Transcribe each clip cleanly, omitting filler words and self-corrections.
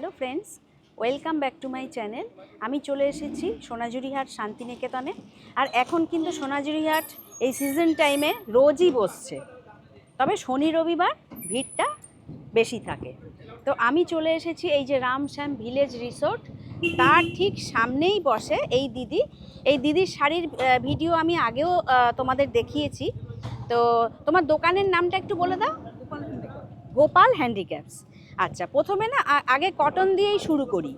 Hello friends, welcome back to my channel. আমি চলে এসেছি সোনাঝুরিহাট শান্তিনিকেতনে। আর এখন কিন্তু সোনাঝুরিহাট এই সিজন টাইমে রোজই বসছে, তবে শনি রবিবার ভিড়টা বেশি থাকে। তো আমি চলে এসেছি এই যে রামশ্যাম ভিলেজ রিসোর্ট, তার ঠিক সামনেই বসে এই দিদি। এই দিদির শাড়ির ভিডিও আমি আগেও তোমাদের দেখিয়েছি। তো তোমার দোকানের নামটা একটু বলে দাও। গোপাল হ্যান্ডিক্রাফটস। আচ্ছা, প্রথমে না আগে কটন দিয়েই শুরু করি।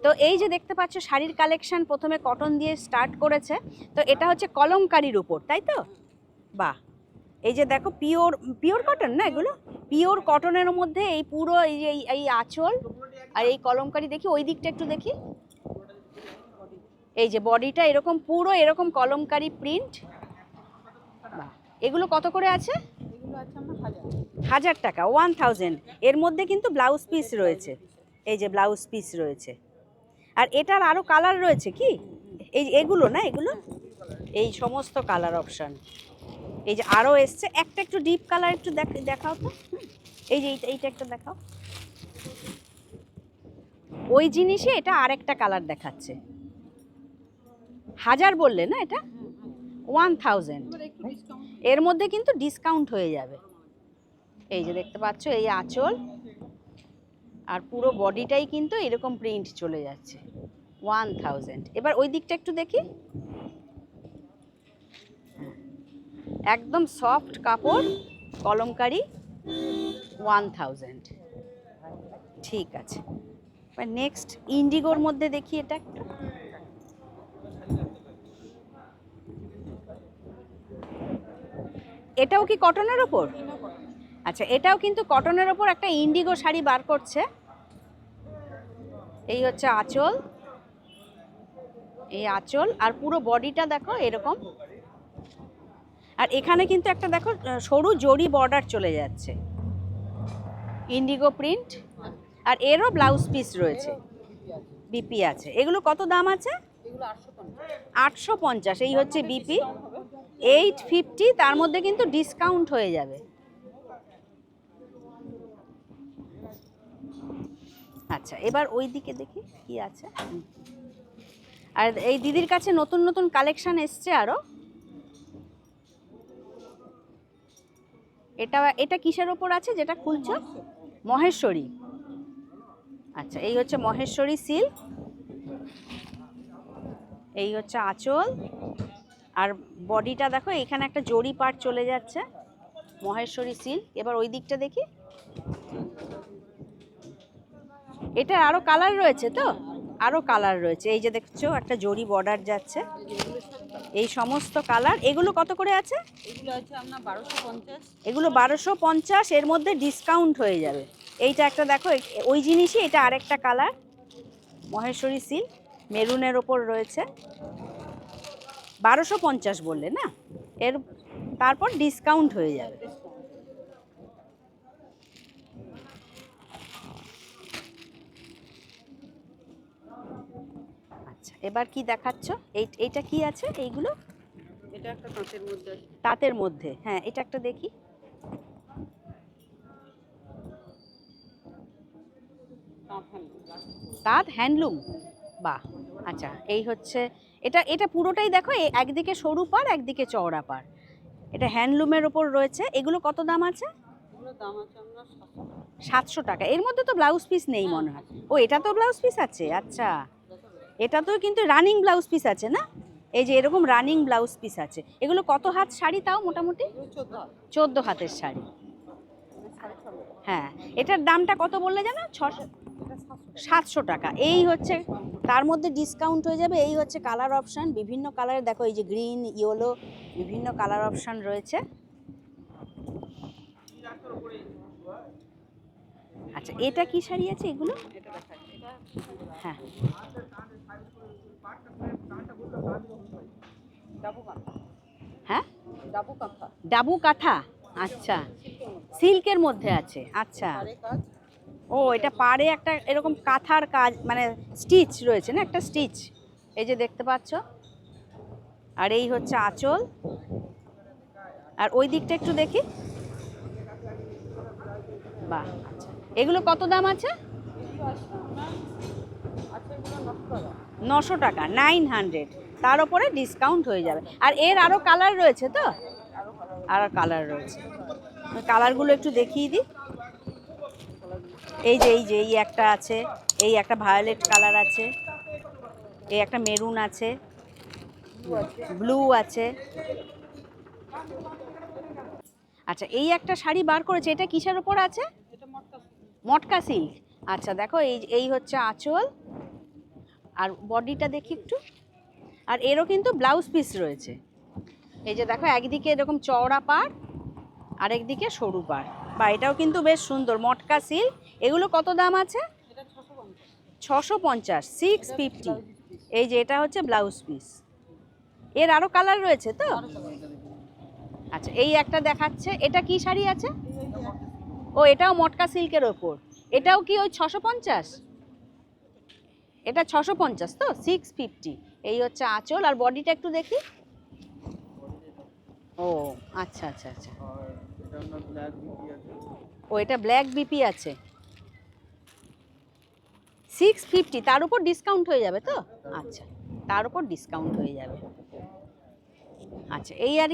তো এই যে দেখতে পাচ্ছ শাড়ির কালেকশন প্রথমে কটন দিয়ে স্টার্ট করেছে। তো এটা হচ্ছে কলমকারির উপর, তাই তো? বাহ, এই যে দেখো পিওর পিওর কটন না, এগুলো পিওর কটনের মধ্যে এই পুরো এই যে এই আঁচল আর এই কলমকারি। দেখি ওই দিকটা একটু দেখি। এই যে বডিটা এরকম পুরো এরকম কলমকারি প্রিন্ট। বাহ, এগুলো কত করে আছে? 1000 টাকা, 1000। এর মধ্যে কিন্তু ব্লাউজ পিস রয়েছে, এই যে ব্লাউজ পিস রয়েছে। আর এটার আরও কালার রয়েছে কি? এই এগুলো না, এগুলো এই সমস্ত কালার অপশান। এই যে আরও এসছে একটা একটু ডিপ কালার, একটু দেখাও তো। এই যে এইটা একটা দেখাও। ওই জিনিসে এটা আরেকটা কালার দেখাচ্ছে। 1000 বললে না, এটা 1000। এর মধ্যে কিন্তু ডিসকাউন্ট হয়ে যাবে। এই যে দেখতে পাচ্ছ এই আঁচল আর পুরো বডিটাই কিন্তু এরকম প্রিন্ট চলে যাচ্ছে। 1000। এবার ওই দিকটা একটু দেখি। একদম সফট কাপড়, কলমকারি, 1000। ঠিক আছে, এবার নেক্সট ইন্ডিগোর মধ্যে দেখি এটা একটু। এটাও কি কটনের ওপর? আচ্ছা, এটাও কিন্তু কটনের ওপর একটা ইন্ডিগো শাড়ি বার করছে। এই হচ্ছে আঁচল, এই আঁচল আর পুরো বডিটা দেখো এরকম। আর এখানে কিন্তু একটা দেখো সরু জরি বর্ডার চলে যাচ্ছে, ইন্ডিগো প্রিন্ট। আর এরও ব্লাউজ পিস রয়েছে, বিপি আছে। এগুলো কত দাম আছে? 850। এই হচ্ছে বিপি, 850। তার মধ্যে কিন্তু ডিসকাউন্ট হয়ে যাবে। আচ্ছা, এবার ওই দিকে দেখি কি আছে। আর এই দিদির কাছে নতুন নতুন কালেকশন এসছে আরও। এটা কিসের ওপর আছে যেটা খুলছো? মহেশ্বরী। আচ্ছা, এই হচ্ছে মহেশ্বরী সিল্ক। এই হচ্ছে আঁচল আর বডিটা দেখো, এখানে একটা জরি পার্ট চলে যাচ্ছে, মহেশ্বরী সিল্ক। এবার ওই দিকটা দেখি। এটা আরও কালার রয়েছে তো, আরও কালার রয়েছে। এই যে দেখছো একটা জরি বর্ডার যাচ্ছে, এই সমস্ত কালার। এগুলো কত করে আছে? এগুলো আছে আপনার 1250। এগুলো 1250, এর মধ্যে ডিসকাউন্ট হয়ে যাবে। এইটা একটা দেখো, ওই জিনিসই এটা আরেকটা কালার, মহেশ্বরী সিল্ক, মেরুনের ওপর রয়েছে। 1250 বললে না, এর তারপর ডিসকাউন্ট হয়ে যাবে। আচ্ছা, এবার কি দেখাচ্ছ? এইটা কি আছে? এইগুলো এটা একটা তাঁতের মধ্যে। তাঁতের মধ্যে, হ্যাঁ, এটা একটা দেখি। তাঁত হ্যান্ডলুম, বাহ। আচ্ছা, এই হচ্ছে এটা পুরোটাই দেখো, একদিকে সরু পাড় একদিকে চওড়া পাড়। এটা হ্যান্ডলুমের ওপর রয়েছে। এগুলো কত দাম আছে? এগুলো দাম আছে আপনার 700 টাকা। এর মধ্যে তো ব্লাউজ পিস নেই মনে হয়। ও, এটা তো ব্লাউজ পিস আছে। আচ্ছা, এটা তো কিন্তু রানিং ব্লাউজ পিস আছে না? এই যে এরকম রানিং ব্লাউজ পিস আছে। এগুলো কত হাত শাড়ি তাও মোটামুটি? 14 হাতের শাড়ি। হ্যাঁ, এটার দামটা কত বললে জানো? 700 টাকা। এই হচ্ছে, তার মধ্যে ডিসকাউন্ট হয়ে যাবে। এই হচ্ছে কালার অপশান, বিভিন্ন কালারের দেখো, এই যে গ্রিন, ইয়েলো, বিভিন্ন কালার অপশান রয়েছে। আচ্ছা, এটা কি শাড়ি আছে এগুলো? হ্যাঁ, হ্যাঁ, ডাবু কাঁথা। আচ্ছা, সিল্কের মধ্যে আছে। আচ্ছা, ও, এটা পাড়ে একটা এরকম কাঁথার কাজ, মানে স্টিচ রয়েছে না, একটা স্টিচ। এই যে দেখতে পাচ্ছ। আর এই হচ্ছে আঁচল। আর ওই দিকটা একটু দেখি। বাহ, আচ্ছা, এগুলো কত দাম আছে? আচ্ছা এগুলো 900 টাকা, টাকা 900, তার উপরে ডিসকাউন্ট হয়ে যাবে। আর এর আরও কালার রয়েছে তো, আরও কালার রয়েছে, কালারগুলো একটু দেখিয়ে দিই। এই একটা আছে, এই একটা ভায়োলেট কালার আছে, এই একটা মেরুন আছে, ব্লু আছে। আচ্ছা এই একটা শাড়ি বার করেছে, এটা কিসের ওপর আছে? এটা মটকা মটকা সিল্ক। আচ্ছা দেখো এই হচ্ছে আঁচল, আর বডিটা দেখি একটু। আর এরও কিন্তু ব্লাউজ পিস রয়েছে। এই যে দেখো, একদিকে এরকম চওড়া পাড়, আরেকদিকে সরু পাড়। বা এটাও কিন্তু বেশ সুন্দর, মটকা সিল্ক। এগুলো কত দাম আছে? এটা 650 650, 650। এই যে এটা হচ্ছে ব্লাউজ পিস। এর আরও কালার রয়েছে তো? আচ্ছা এই একটা দেখাচ্ছে, এটা কি শাড়ি আছে? ও এটাও মটকা সিল্কের ওপর, এটাও কি ওই 650? এটা 650 তো, 650। এই হচ্ছে আঁচল, আর বডিটা একটু দেখি। ও আচ্ছা আচ্ছা আচ্ছা, ও এটা ব্ল্যাক বিপি আছে। 650, তার উপর ডিসকাউন্ট হয়ে যাবে তো? আচ্ছা, তার উপর ডিসকাউন্ট হয়ে যাবে। আচ্ছা এই আর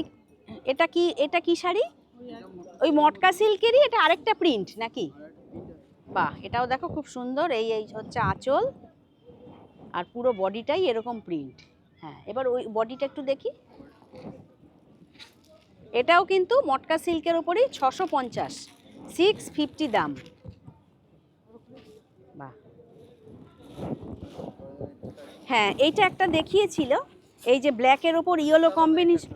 এটা কি শাড়ি? ওই মটকা সিল্কেরই এটা আরেকটা প্রিন্ট নাকি? বাহ, এটাও দেখো খুব সুন্দর। এই হচ্ছে আঁচল, আর পুরো বডিটাই এরকম প্রিন্ট। হ্যাঁ, এবার ওই বডিটা একটু দেখি। এটাও কিন্তু মটকা সিল্কের ওপরই, 650, 650 দাম। বাহ, হ্যাঁ এইটা একটা দেখিয়েছিল, এই যে ব্ল্যাকের ওপর ইয়েলো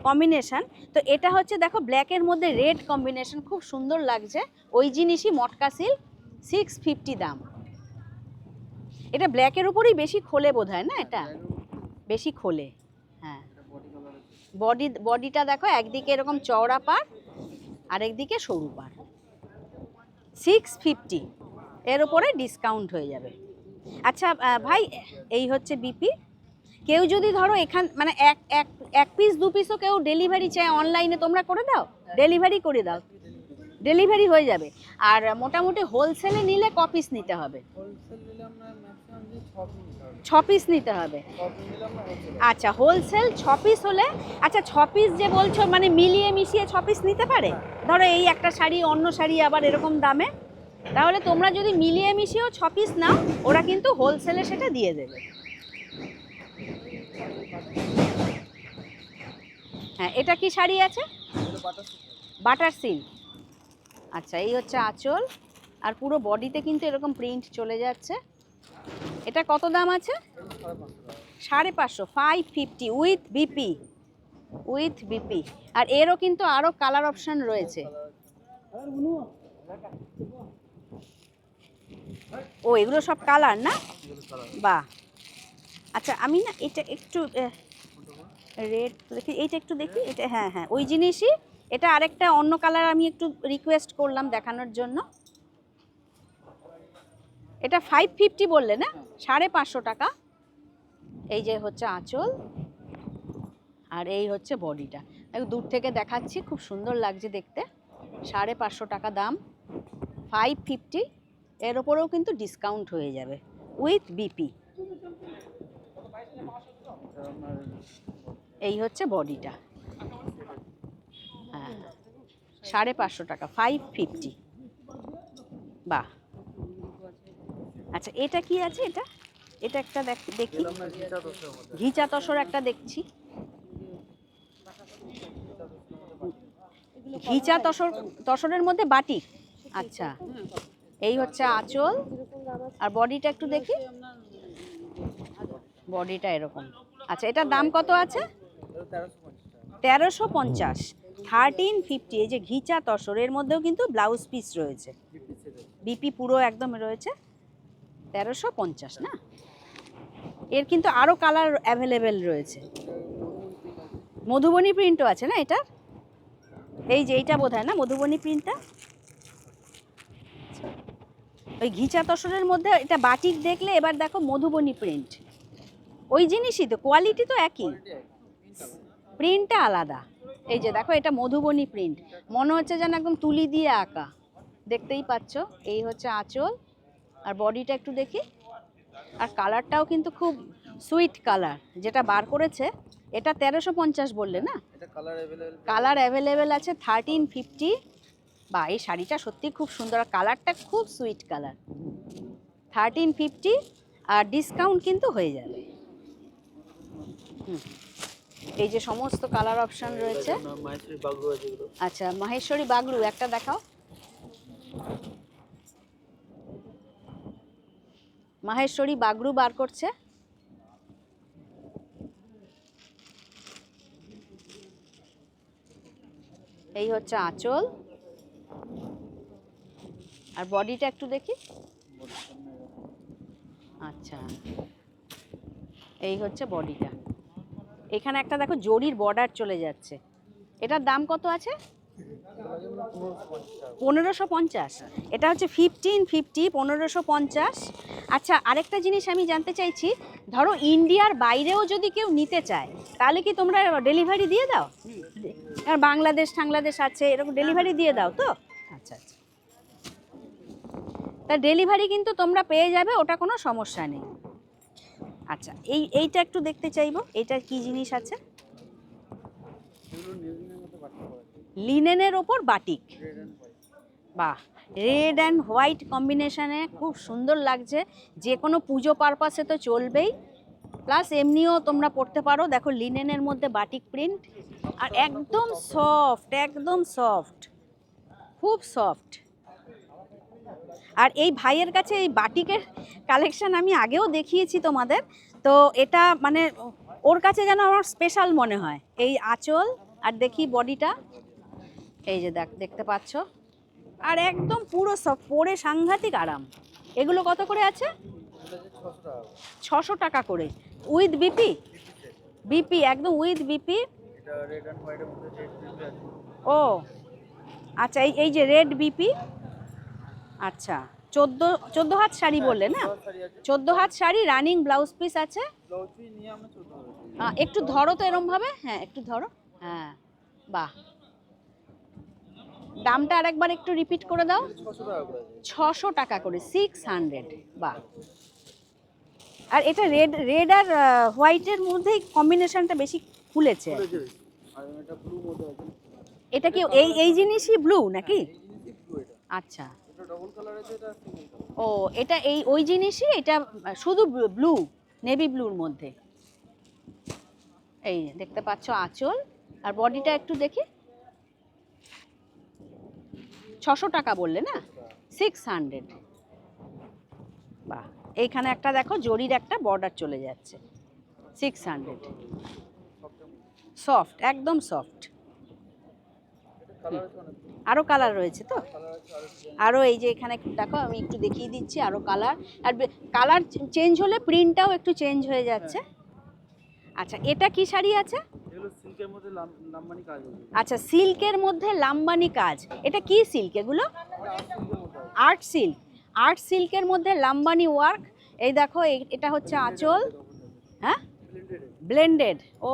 কম্বিনেশন। তো এটা হচ্ছে দেখো ব্ল্যাকের মধ্যে রেড কম্বিনেশন, খুব সুন্দর লাগছে। ওই জিনিসই মটকা সিল্ক, 650 দাম। এটা ব্ল্যাকের উপরই বেশি খোলে বোধহয় না? এটা বেশি খোলে। হ্যাঁ, বডিটা দেখো, একদিকে এরকম চওড়া পাড়, আরেকদিকে সরু পাড়। 650, এর উপরে ডিসকাউন্ট হয়ে যাবে। আচ্ছা ভাই, এই হচ্ছে বিপি। কেউ যদি ধরো এখান মানে এক পিস 2 পিসও কেউ ডেলিভারি চায় অনলাইনে, তোমরা করে দাও? ডেলিভারি করে দাও, ডেলিভারি হয়ে যাবে। আর মোটামুটি হোলসেলে নিলে ক পিস নিতে হবে? হোলসেল নিলে আমরা ম্যাক্সিমাম যে 6 পিস নিতে হবে। আচ্ছা হোলসেল 6 পিস হলে, আচ্ছা 6 পিস যে বলছো মানে মিলিয়ে মিশিয়ে 6 পিস নিতে পারে? ধরো এই একটা শাড়ি, অন্য শাড়ি আবার এরকম দামে, তাহলে তোমরা যদি মিলিয়ে মিশিয়েও 6 পিস নাও, ওরা কিন্তু হোলসেলে সেটা দিয়ে দেবে। হ্যাঁ, এটা কি শাড়ি আছে? Butter silk. আচ্ছা এই হচ্ছে আঁচল, আর পুরো বডিতে কিন্তু এরকম প্রিন্ট চলে যাচ্ছে। এটা কত দাম আছে? 550, 550 উইথ বিপি, উইথ বিপি। আর এরও কিন্তু আরও কালার অপশন রয়েছে। ও এগুলো সব কালার না? বাহ, আচ্ছা আমি না এটা একটু রেড দেখি, এইটা একটু দেখি। এটা হ্যাঁ হ্যাঁ ওই জিনিসই, এটা আরেকটা অন্য কালার আমি একটু রিকোয়েস্ট করলাম দেখানোর জন্য। এটা 550 বললে না? 550 টাকা। এই যে হচ্ছে আঁচল, আর এই হচ্ছে বডিটা। দূর থেকে দেখাচ্ছি, খুব সুন্দর লাগছে দেখতে। 550 টাকা দাম, 550। এর ওপরেও কিন্তু ডিসকাউন্ট হয়ে যাবে উইথ বিপি। এই হচ্ছে বডিটা। হ্যাঁ 550 টাকা, 550। বাহ, আচ্ছা এটা কি আছে? এটা একটা দেখি, ঘিচা তসর একটা দেখছি। ঘিচা তসরের মধ্যে বাটিক। আচ্ছা এই হচ্ছে আঁচল, আর বডিটা একটু দেখি। বডিটা এরকম। আচ্ছা এটার দাম কত আছে? 1350, 1350। এই যে ঘিচা তসর, এর মধ্যেও কিন্তু ব্লাউজ পিস রয়েছে, বিপি পুরো একদম রয়েছে। 1350 না? এর কিন্তু আরও কালার অ্যাভেলেবেল রয়েছে। মধুবনী প্রিন্টও আছে না এটার? এই যে এইটা বোধহয় না মধুবনী প্রিন্টটা? ওই ঘিচা তসরের মধ্যে এটা বাটিক দেখলে, এবার দেখো মধুবনী প্রিন্ট, ওই জিনিসই তো, কোয়ালিটি তো একই, প্রিন্টটা আলাদা। এই যে দেখো, এটা মধুবনী প্রিন্ট, মনে হচ্ছে যেন একদম তুলি দিয়ে আঁকা, দেখতেই পাচ্ছ। এই হচ্ছে আঁচল, আর বডিটা একটু দেখি। আর কালারটাও কিন্তু খুব সুইট কালার যেটা বার করেছে। এটা 1350 বললে না? এটা কালার अवेलेबल। কালার অ্যাভেলেবেল আছে 1350। বা এই শাড়িটা সত্যি খুব সুন্দর, আর কালারটা খুব সুইট কালার। 1350 আর ডিসকাউন্ট কিন্তু হয়ে যাবে। এই যে সমস্ত কালার অপশন রয়েছে। মাহেশ্বরী বাগরু আছে এগুলো। আচ্ছা, মাহেশ্বরী বাগরু একটা দেখাও। মাহেশ্বরী বাগরু বার করছে। এই হচ্ছে আঁচল, আর বডিটা একটু দেখি। আচ্ছা, এই হচ্ছে বডিটা। এখানে একটা দেখো জরির বর্ডার চলে যাচ্ছে। এটার দাম কত আছে? 1550। এটা হচ্ছে 1550, 1550। আচ্ছা, আরেকটা জিনিস আমি জানতে চাইছি, ধরো ইন্ডিয়ার বাইরেও যদি কেউ নিতে চায় তাহলে কি তোমরা ডেলিভারি দিয়ে দাও? আর বাংলাদেশ টাংলাদেশ আছে, এরকম ডেলিভারি দিয়ে দাও তো? আচ্ছা আচ্ছা, তা ডেলিভারি কিন্তু তোমরা পেয়ে যাবে, ওটা কোনো সমস্যা নেই। আচ্ছা, এইটা একটু দেখতে চাইবো, এইটার কি জিনিস আছে? এগুলো নিউজিল্যান্ডের মতো বাটকা করা আছে। লিনেনের ওপর বাটিক। Red and white. বাহ, রেড অ্যান্ড হোয়াইট কম্বিনেশনে খুব সুন্দর লাগছে। যে কোনো পুজো পারপাসে তো চলবেই, প্লাস এমনিও তোমরা পড়তে পারো। দেখো লিনেনের মধ্যে বাটিক প্রিন্ট, আর একদম সফট, একদম সফট, খুব সফট। আর এই ভাইয়ের কাছে এই বাটিকের কালেকশন আমি আগেও দেখিয়েছি তোমাদের, তো এটা মানে ওর কাছে যেন আমার স্পেশাল মনে হয়। এই আঁচল, আর দেখি বডিটা, এই যে দেখতে পাচ্ছ, আর একদম পুরো সব পরে সাংঘাতিক আরাম। এগুলো কত করে আছে? এটা যে 600 টাকা। 600 টাকা করে, উইথ বিপি? বিপি একদম উইথ বিপি। এটা রেড এন্ড হোয়াইটের মধ্যে রেড প্রিন্ট আছে। ও আচ্ছা, এই যে রেড বিপি। আচ্ছা, 14 হাত শাড়ি বললে না? 14 হাত শাড়ি, রানিং ব্লাউজ পিস আছে। ব্লাউজ পিস নিয়ে আমরা 14 টাকা। একটু ধরো তো এরম ভাবে, হ্যাঁ একটু ধরো। হ্যাঁ, বাহ, দামটা আরেকবার একটু রিপিট করে দাও। 600 টাকা করে আছে। 600 টাকা করে, 600। বাহ, আর এটা রেড আর হোয়াইটের মধ্যেই কম্বিনেশনটা বেশি খুলেছে। আর এটা ব্লু মধ্যে আছে। এটা কি এই জিনিসই ব্লু নাকি? এই জিনিসই ব্লু এটা। আচ্ছা, এটা ডবল কালার আছে, এটা সিঙ্গেল কালার। ও এটা ওই জিনিসই, এটা শুধু ব্লু, নেভি ব্লুর মধ্যে। এই দেখতে পাচ্ছ আঁচল, আর বডিটা একটু দেখি। 600 টাকা বললে না? 600। বাহ, এইখানে একটা দেখো জরির একটা বর্ডার চলে যাচ্ছে। 600, সফট, একদম সফট। কালার আছে অনেক। আরও কালার রয়েছে তো? কালার আছে আরো। আরও এই যে এখানে দেখো, আমি একটু দেখিয়ে দিচ্ছি আরও কালার। আর কালার চেঞ্জ হলে প্রিন্টটাও একটু চেঞ্জ হয়ে যাচ্ছে। আচ্ছা, এটা কি শাড়ি আছে? এগুলো সিল্কের মধ্যে লাম্বানি কাজ আছে। আচ্ছা, সিল্কের মধ্যে লাম্বানি কাজ। এটা কি সিল্ক এগুলো? Art silk. আর্ট সিল্কের মধ্যে লাম্বানি ওয়ার্ক। এই দেখো, এটা হচ্ছে আঁচল। হ্যাঁ, ব্লেন্ডেড। ও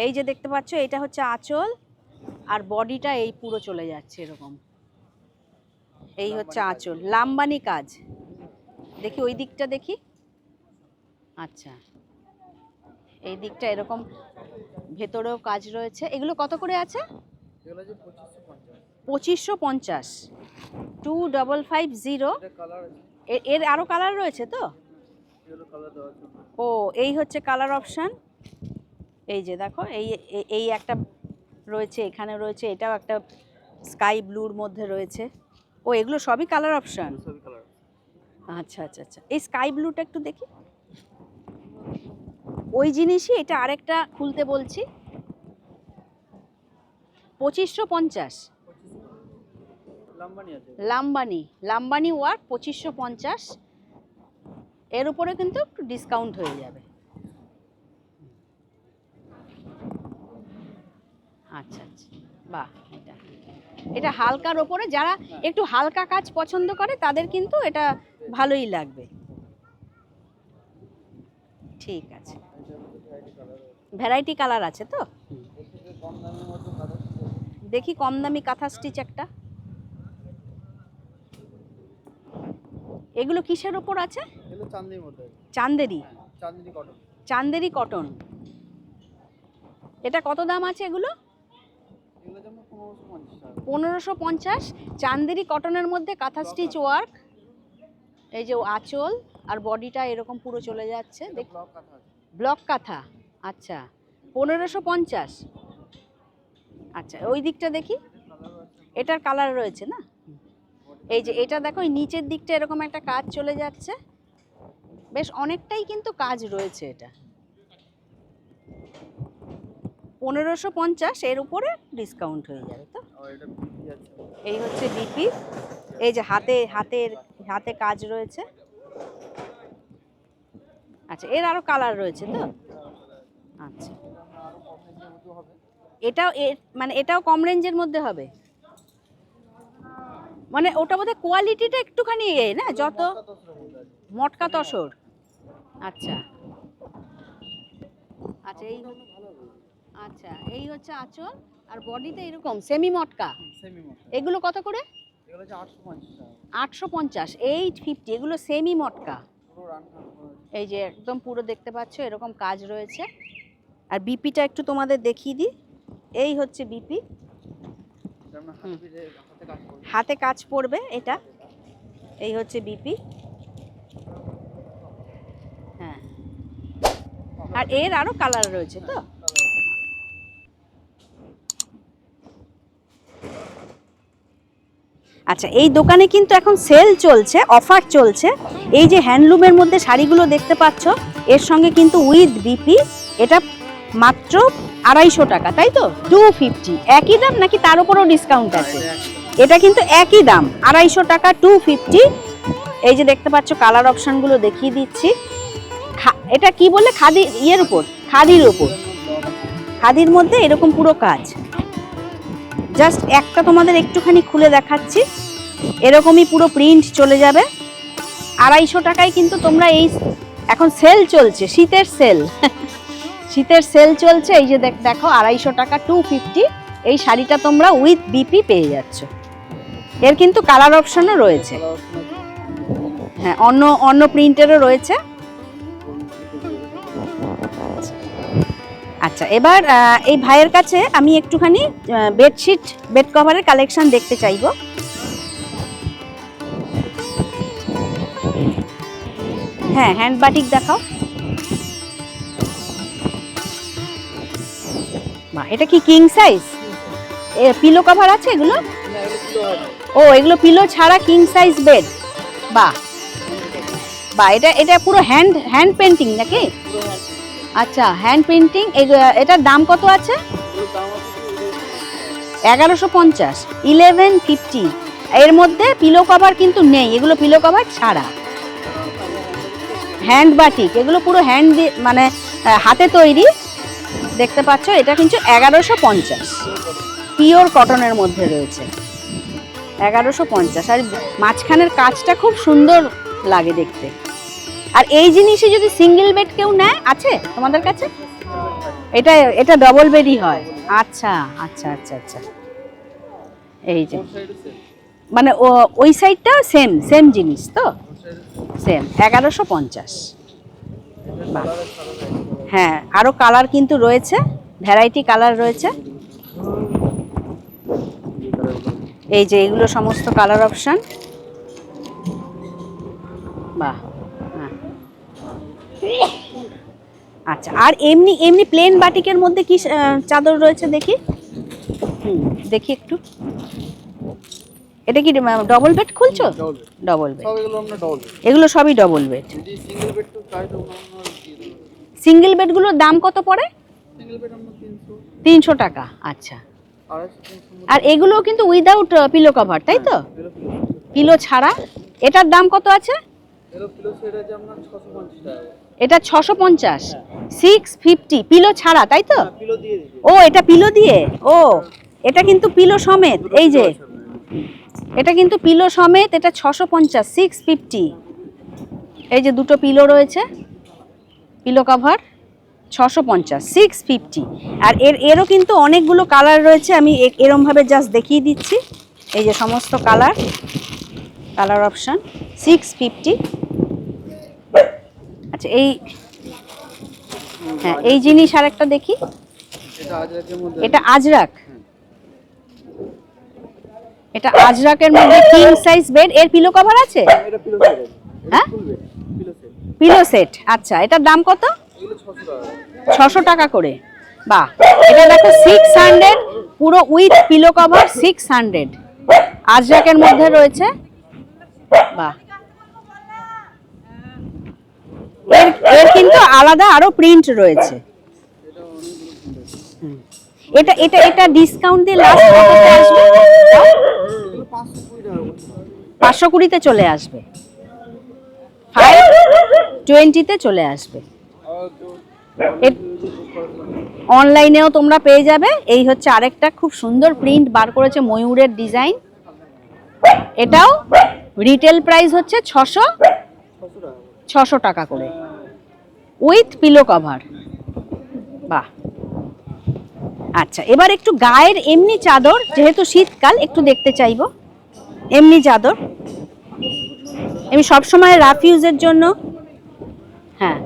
এই যে দেখতে পাচ্ছ, এটা হচ্ছে আঁচল, আর বডিটা এই পুরো চলে যাচ্ছে এরকম। এই হচ্ছে আঁচল, লাম্বানি কাজ। দেখি ওই দিকটা দেখি। আচ্ছা, এই দিকটা এরকম ভেতরেও কাজ রয়েছে। এগুলো কত করে আছে? এগুলো যে 2550। 2550, 2550। এটা কালার আছে। এর আরও কালার রয়েছে তো? এগুলো কালার দেওয়া আছে। ও এই হচ্ছে কালার অপশান। এই যে দেখো, এই একটা রয়েছে, এখানে রয়েছে, এটাও একটা স্কাই ব্লুর মধ্যে রয়েছে। ও এগুলো সবই কালার অপশান। সবই কালার। আচ্ছা আচ্ছা আচ্ছা, এই স্কাই ব্লুটা একটু দেখি। ওই জিনিসই এটা, আরেকটা খুলতে বলছি। 2550। লাম্বানি আছে। লাম্বানি ওয়ার্ক 2550। এর উপরে কিন্তু একটু ডিসকাউন্ট হয়ে যাবে। আচ্ছা আচ্ছা, বাহ, এটা হালকার ওপরে যারা একটু হালকা কাজ পছন্দ করে তাদের কিন্তু এটা ভালোই লাগবে। ঠিক আছে, ভ্যারাইটি কালার আছে তো? কম দামের মধ্যে কালার। দেখি কম দামি কাঁথা স্টিচ একটা। এগুলো কিসের ওপর আছে? এগুলো চান্দির মধ্যে। চান্দেরি। চান্দিনী কটন। চান্দেরি কটন। এটা কত দাম আছে এগুলো? এগুলো যেমন 1550 টাকা। 1550। চান্দেরি কটনের মধ্যে কাঁথা স্টিচ ওয়ার্ক। এই যে আঁচল আর বডিটা এরকম পুরো চলে যাচ্ছে। দেখ, ব্লক কাঁথা আছে। ব্লক কাঁথা। আচ্ছা, 1550। আচ্ছা, ওই দিকটা দেখি। এটার কালার রয়েছে না? এই যে এটা দেখো, এই নিচের দিকটা এরকম একটা কাজ চলে যাচ্ছে, বেশ অনেকটাই কিন্তু কাজ রয়েছে। এটা 1550, এর উপরে ডিসকাউন্ট হয়ে যাবে তো। আর এটা বিপি আছে। এই হচ্ছে বিপি। এই যে হাতে কাজ রয়েছে। আচ্ছা, এর আরো কালার রয়েছে তো। আচ্ছা, আরো কম রেঞ্জের মধ্যে হবে। এটাও মানে এটাও কম রেঞ্জের মধ্যে হবে, মানে ওটা বোধহয় কোয়ালিটিটা একটুখানি না, যত মটকা তসর। আচ্ছা আচ্ছা, আচ্ছা এই হচ্ছে আঁচল আর বডিতে এরকম সেমি মটকা। সেমি মটকা। এগুলো কত করে? এগুলো হচ্ছে 850 টাকা। 850, 850। এগুলো সেমি মটকা। পুরো রান করা। এই যে একদম পুরো দেখতে পাচ্ছ এরকম কাজ রয়েছে। আর বিপিটা একটু তোমাদের দেখিয়ে দিই। এই হচ্ছে বিপি। যেমন হাতে কাজ করবে। হাতে কাজ পড়বে এটা। এই হচ্ছে বিপি। হ্যাঁ, আর এর আরো কালার রয়েছে তো। আচ্ছা, এই দোকানে কিন্তু এখন সেল চলছে, অফার চলছে। এই যে হ্যান্ডলুমের মধ্যে শাড়িগুলো দেখতে পাচ্ছ, এর সঙ্গে কিন্তু উইথ বিপি এটা মাত্র 250 টাকা, তাই তো? 250 একই দাম নাকি তার উপরও ডিসকাউন্ট আছে? এটা কিন্তু একই দাম, 250 টাকা, 250। এই যে দেখতে পাচ্ছ কালার অপশনগুলো দেখিয়ে দিচ্ছি। এটা কি বলে? খাদি ইয়ের উপর, খাদির উপর, খাদির মধ্যে এরকম পুরো কাজ। জাস্ট একটা তোমাদের একটুখানি খুলে দেখাচ্ছি, এরকমই পুরো প্রিন্ট চলে যাবে। 250 টাকায় কিন্তু তোমরা এই এখন সেল চলছে, শীতের সেল। শীতের সেল চলছে। এই যে দেখো 250 টাকা, 250। এই শাড়িটা তোমরা উইথ বিপি পেয়ে যাচ্ছ। এর কিন্তু কালার অপশনও রয়েছে। হ্যাঁ, অন্য প্রিন্টেরও রয়েছে। আচ্ছা, এবার এই ভাইয়ের কাছে আমি একটুখানি বেডশিট, বেড কভারের কালেকশন দেখতে চাইবো। হ্যাঁ, হ্যান্ড বাটিক দেখাও। মা, এটা কি কিং সাইজ? পিলো কভার আছে এগুলো? ও, এগুলো পিলো ছাড়া কিং সাইজ বেড। বাহ বাহ, এটা পুরো হ্যান্ড পেন্টিং নাকি? আচ্ছা, হ্যান্ড পেন্টিং। এটার দাম কত আছে? 1150, 1150। এর মধ্যে পিলো কভার কিন্তু নেই, এগুলো পিলো কভার ছাড়া। হ্যান্ড বাটিক, এগুলো পুরো হ্যান্ড মানে হাতে তৈরি। দেখতে পাচ্ছ এটা কিন্তু 1150, পিওর কটনের মধ্যে রয়েছে। 1150। আর মাঝখানের কাজটা খুব সুন্দর লাগে দেখতে। আর এই জিনিসই যদি সিঙ্গেল বেড কেউ নেয়, আছে তোমাদের কাছে? এটা ডবল বেডই হয়। আচ্ছা আচ্ছা আচ্ছা আচ্ছা। এই যে মানে ওই সাইডটা সেম জিনিস তো, সেম 1150। হ্যাঁ, আরো কালার কিন্তু রয়েছে, ভ্যারাইটি কালার রয়েছে। এই যে এগুলো সমস্ত কালার অপশন। বাহ, হ্যাঁ। আচ্ছা, আর এমনি প্লেন বাটিকের মধ্যে কি চাদর রয়েছে দেখি? দেখি একটু। এটা কি ডবল বেড খুলছো? Double bed. এগুলো সবই ডবল বেড। সিঙ্গেল বেডগুলোর দাম কত পড়ে? 300 টাকা। আচ্ছা, আর এগুলো কিন্তু উইদাউট পিলো কভার, তাই তো? পিলো ছাড়া। এটার দাম কত আছে? এটা 650, 650 পিলো ছাড়া, তাই তো? ও, এটা পিলো দিয়ে। ও, এটা কিন্তু পিলো সমেত। এই যে এটা কিন্তু পিলো সমেত, এটা 650, 650। এই যে দুটো পিলো রয়েছে, পিলো কভার 650, 650। আর এরও কিন্তু অনেকগুলো কালার রয়েছে, আমি এরমভাবে জাস্ট দেখিয়ে দিচ্ছি। এই যে সমস্ত কালার অপশন। 650। আচ্ছা এই, হ্যাঁ এই জিনিস আর একটা দেখি, এটা আজরাকের মধ্যে। এটা আজরাক, এটা আজরাকের মধ্যে কিং সাইজ বেড। এর পিলো কভার আছে? এটা পিলো সেট। হ্যাঁ ফুল bed pillow set. Pillow set. আচ্ছা এটার দাম কত? এগুলো 600 টাকা। 600 টাকা করে। বাহ, এটা দেখো 600, পুরো উইথ পিলো কভার 600, আজরাকের মধ্যে রয়েছে। বাহ, এর এর কিন্তু আলাদা আরো প্রিন্ট রয়েছে। এটা অনেকগুলো প্রিন্ট আছে। এটা এটা এটা ডিসকাউন্ট দিয়ে লাস্ট কততে আসবে? এগুলো 520 টাকা করে। 520-তে চলে আসবে, 520-তে চলে আসবে। আর তো অনলাইনেও তোমরা পেয়ে যাবে। এই হচ্ছে আরেকটা খুব সুন্দর প্রিন্ট বার করেছে, ময়ূরের ডিজাইন। এটাও রিটেল প্রাইস হচ্ছে 600 টাকা করে উইথ পিলো কভার। বাহ, আচ্ছা এবার একটু গায়ের এমনি চাদর, যেহেতু শীতকাল একটু দেখতে চাইবো এমনি চাদর, এমনি সবসময় রাফ ইউজের জন্য। হ্যাঁ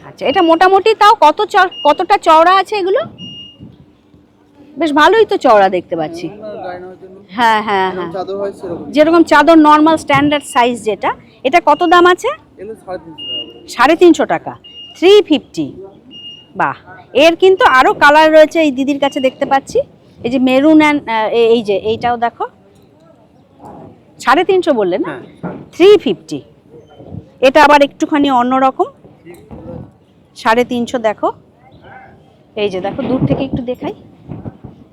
আচ্ছা, এটা মোটামুটি তাও কতটা চওড়া আছে এগুলো? বেশ ভালোই তো চওড়া দেখতে পাচ্ছি। গায়ে নেওয়ার জন্য হ্যাঁ হ্যাঁ হ্যাঁ, চাদর হয় সেরকম। যেরকম চাদর নর্মাল স্ট্যান্ডার্ড সাইজ যেটা। এটা কত দাম আছে? এগুলো 350 টাকা। 350 টাকা, 350। বাহ, এর কিন্তু আরো কালার রয়েছে এই দিদির কাছে দেখতে পাচ্ছি। এই যে মেরুন অ্যান্ড এই যে এইটাও দেখো, 350 বললে না? হ্যাঁ 350। এটা আবার একটুখানি অন্যরকম, 350 দেখো। এই যে দেখো দূর থেকে একটু দেখাই,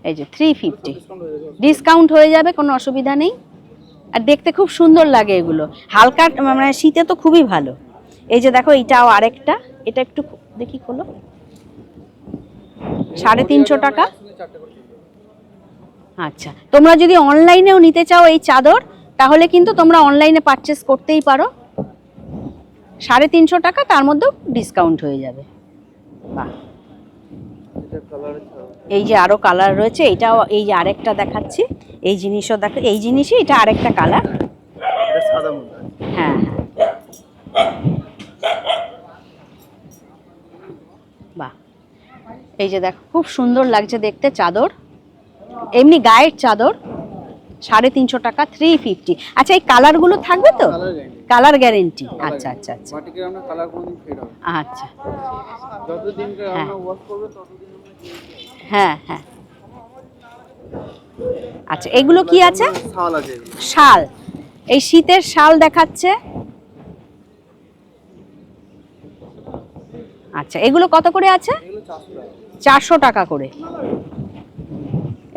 এই যে 350, ডিসকাউন্ট হয়ে যাবে, কোনো অসুবিধা নেই। আর দেখতে খুব সুন্দর লাগে এগুলো, হালকা মানে শীতে তো খুবই ভালো। এই যে দেখো এইটাও আরেকটা, এটা একটু দেখি খোলো, 350 টাকা। আচ্ছা তোমরা যদি অনলাইনেও নিতে চাও এই চাদর, তাহলে কিন্তু তোমরা অনলাইনে পারচেস করতেই পারো। 350 টাকা, তার মধ্যেও ডিসকাউন্ট হয়ে যাবে। বাহ, এটা কালারে ছাড়া। এই যে আরো কালার রয়েছে, এটাও এই যে আরেকটা দেখাচ্ছি, এই জিনিসও দেখো, এই জিনিসই এটা আরেকটা কালার। এটা সাদা মধ্যে। হ্যাঁ হ্যাঁ, বাহ, এই যে দেখো খুব সুন্দর লাগছে দেখতে চাদর, এমনি গায়ের চাদর। 350 টাকা, 350। আচ্ছা এই কালারগুলো থাকবে তো? Colour guarantee. Colour guarantee. আচ্ছা আচ্ছা আচ্ছা মাটিকে আমরা কালার কোনদিন ফেড হবে। আচ্ছা, যতদিন হ্যাঁ। আমরা ওয়াশ করব ততদিন আমরা দিয়ে হ্যাঁ হ্যাঁ। আচ্ছা এগুলো কি আছে? শাল আছে এগুলো। শাল, এই শীতের শাল দেখাচ্ছে। আচ্ছা এগুলো কত করে আছে? এগুলো 400 টাকা। 400 টাকা করে।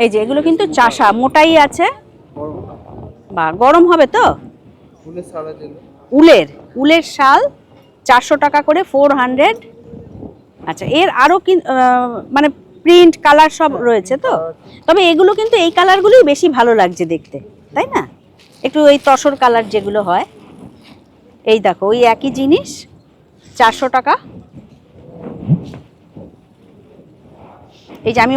এই যে এগুলো কিন্তু চাষা, মোটাই আছে। গরম। বা গরম হবে তো? ফুলের শাল আছে এগুলো। উলের শাল 400 টাকা করে, 400। আচ্ছা এর আরো কি মানে প্রিন্ট কালার সব রয়েছে তো? তবে এগুলো কিন্তু এই কালারগুলোই বেশি ভালো লাগছে দেখতে, তাই না? একটু ওই তসর কালার যেগুলো হয়। এই দেখো ওই একই জিনিস, 400 টাকা। এই যে আমি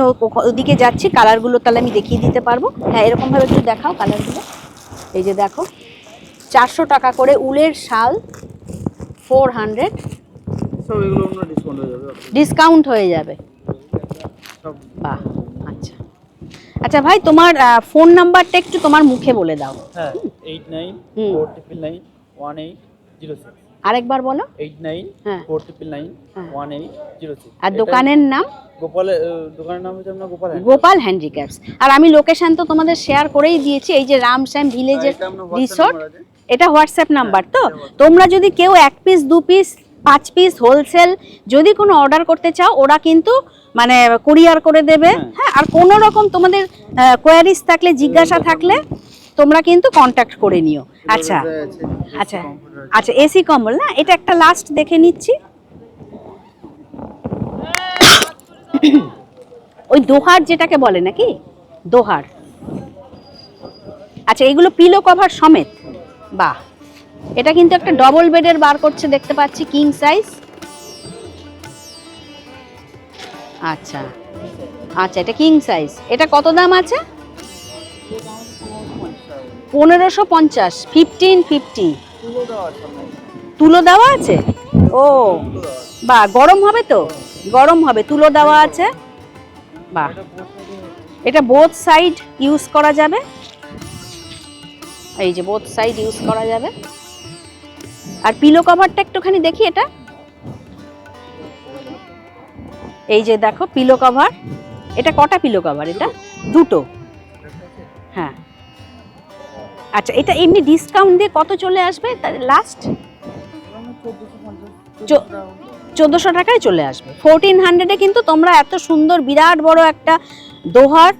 ওদিকে যাচ্ছি, কালারগুলো তাহলে আমি দেখিয়ে দিতে পারবো। হ্যাঁ এরকম ভাবে একটু দেখাও কালারগুলো। এই যে দেখো 400 টাকা করে উলের শাল, 400। সব এগুলো আমরা ডিসকাউন্ট হয়ে যাবে। ডিসকাউন্ট হয়ে যাবে। সব বাহ, আচ্ছা আচ্ছা ভাই, তোমার ফোন নাম্বারটা একটু তোমার মুখে বলে দাও। হ্যাঁ 8949918006। আরেকবার বলো। 8949918006। আর দোকানের নাম? দোকানের নাম হচ্ছে আপনার গোপাল। গোপাল হ্যান্ডিক্রাফটস। আর আমি লোকেশন তো তোমাদের শেয়ার করেই দিয়েছি, এই যে রামশ্যাম ভিলেজের রিসোর্ট। এটা হোয়াটসঅ্যাপ নাম্বার তো? তোমরা যদি কেউ 1 পিস 2 পিস 5 পিস হোলসেল যদি কোনো অর্ডার করতে চাও, ওরা কিন্তু মানে কুরিয়ার করে দেবে। হ্যাঁ, আর কোনো রকম তোমাদের কোয়ারিজ থাকলে, জিজ্ঞাসা থাকলে তোমরা কিন্তু কন্ট্যাক্ট করে নিও। আচ্ছা আচ্ছা আচ্ছা, এসি কম্বল না? এটা একটা লাস্ট দেখে নিচ্ছি। ওই দোহার যেটাকে বলে নাকি, দোহার। আচ্ছা এগুলো পিলো কভার সমেত। বাহ, এটা কিন্তু একটা ডবল বেডের বার করছে দেখতে পাচ্ছি, কিং সাইজ। আচ্ছা আচ্ছা, এটা কিং সাইজ। এটা কত দাম আছে? 1550, 1550 তুলো দেওয়া আছে না, তুলো দেওয়া আছে। ও তুলো দেওয়া আছে। বাহ, গরম হবে তো, গরম হবে, তুলো দেওয়া আছে। বাহ, এটা both এটা বোথ side এ সাইড ইউজ করা যাবে। এই যে বোথ সাইড ইউজ করা যাবে। আর পিলো কভারটা একটুখানি দেখি এটা। এই যে দেখো পিলো কভার, এটা কটা পিলো কভার? এটা দুটো। হ্যাঁ, আচ্ছা, এটা এমনি ডিসকাউন্ট দিয়ে কত চলে আসবে লাস্ট? 1400 টাকায় চলে আসবে। 1400-এ কিন্তু তোমরা এত সুন্দর বিরাট বড় একটা দোহার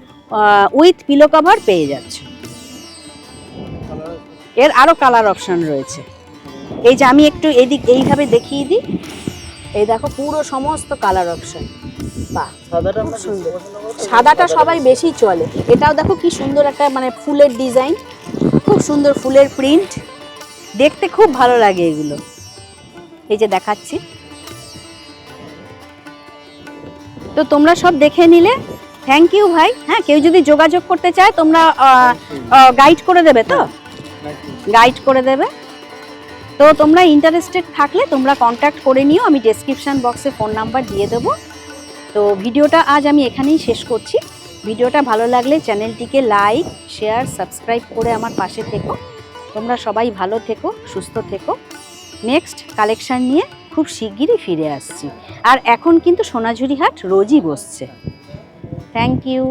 উইথ পিলো কভার পেয়ে যাচ্ছ। এর আরো কালার অপশন রয়েছে। এই যে আমি একটু এইভাবে দেখিয়ে দিই, এই দেখো পুরো সমস্ত কালার অপশন। বাহ, সাদাটা খুব আমরা সুন্দর। পছন্দ করি। সাদাটা সবাই বেশি চলে। এটাও দেখো কি সুন্দর একটা মানে ফুলের ডিজাইন, খুব সুন্দর ফুলের প্রিন্ট, দেখতে খুব ভালো লাগে এগুলো। এই যে দেখাচ্ছি। তো তোমরা সব দেখে নিলে, থ্যাংক ইউ ভাই। হ্যাঁ, কেউ যদি যোগাযোগ করতে চায় তোমরা গাইড করে দেবে তো, গাইড করে দেবে। তো তোমরা ইন্টারেস্টেড থাকলে তোমরা কন্ট্যাক্ট করে নিও, আমি ডেসক্রিপশন বক্সে ফোন নাম্বার দিয়ে দেবো। তো ভিডিওটা আজ আমি এখানেই শেষ করছি। ভিডিওটা ভালো লাগলে চ্যানেলটিকে লাইক, শেয়ার, সাবস্ক্রাইব করে আমার পাশে থেকো। তোমরা সবাই ভালো থেকো, সুস্থ থেকো। নেক্সট কালেকশন নিয়ে খুব শিগগিরই ফিরে আসছি। আর এখন কিন্তু সোনাঝুরি হাট রোজই বসছে। Thank you.